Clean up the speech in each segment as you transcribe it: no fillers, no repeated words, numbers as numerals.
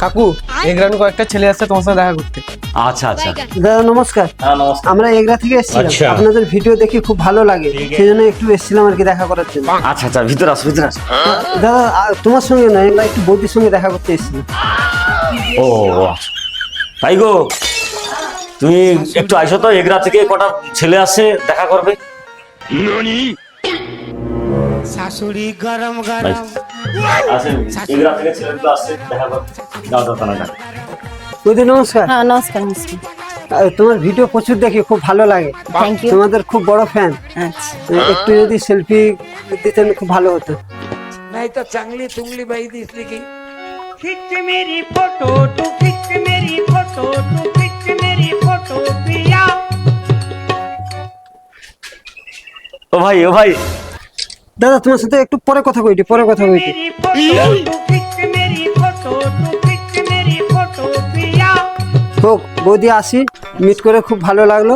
কাকু এগ্রামে কয়েকটা ছেলে আসছে তোমার সাথে দেখা করতে। আচ্ছা আচ্ছা। দাদা নমস্কার। হ্যাঁ নমস্কার। আমরা এগরা থেকে এসেছিলাম, আচ্ছা। আপনাদের ভিডিও দেখে খুব ভালো লাগে, সেই জন্য একটু এসেছিলাম আর কি দেখা করার জন্য। আচ্ছা আচ্ছা, ভিতরে আসো ভিতরে আসো। দাদা তোমার সঙ্গে নয়, আমরা একটু বৌদির সঙ্গে দেখা করতে এসেছিলাম। ও তাই গো, তুমি একটু আইসো তো, এগরা থেকে কটা ছেলে আসছে দেখা করবে। শাশুড়ি গরম ভাই, গরম আসেন, এগরা থেকে ছেলেগুলো আসছে দেখা করবে। যাও যাও তাহলে যাও। বৌদি নমস্কার। হ্যাঁ নমস্কার নমস্কার। তোমার ভিডিও প্রচুর দেখি, খুব ভালো লাগে, থ্যাংক ইউ। তোমাদের খুব বড় ফ্যান। আচ্ছা একটু যদি সেলফি দিতেন খুব ভালো হতো। नहीं तो चांगली तुंगली बाई दिसली की खिंच मेरी फोटो तू खिंच मेरी फोटो तू खिंच मेरी फोटो पिया ও ভাই ও ভাই, দাদা তোমার সাথে একটু পরে কথা কইটি, পরে কথা কইটি। मेरी फोटो तू खिंच मेरी फोटो तू खिंच मेरी फोटो पिया হোক বৌদি, আসি, মিট করে খুব ভালো লাগলো।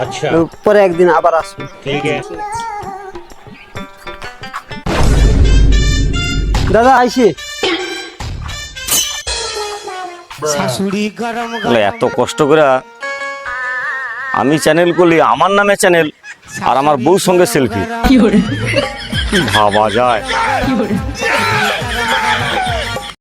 अच्छा পরে একদিন আবার আসবো। ठीक है। দাদা আইসি। শাশুড়ি গরম বলে এত কষ্ট করে আমি চ্যানেল করলি, আমার নামে চ্যানেল, আর আমার বউর সঙ্গে সেলফি, ভাবা যায়।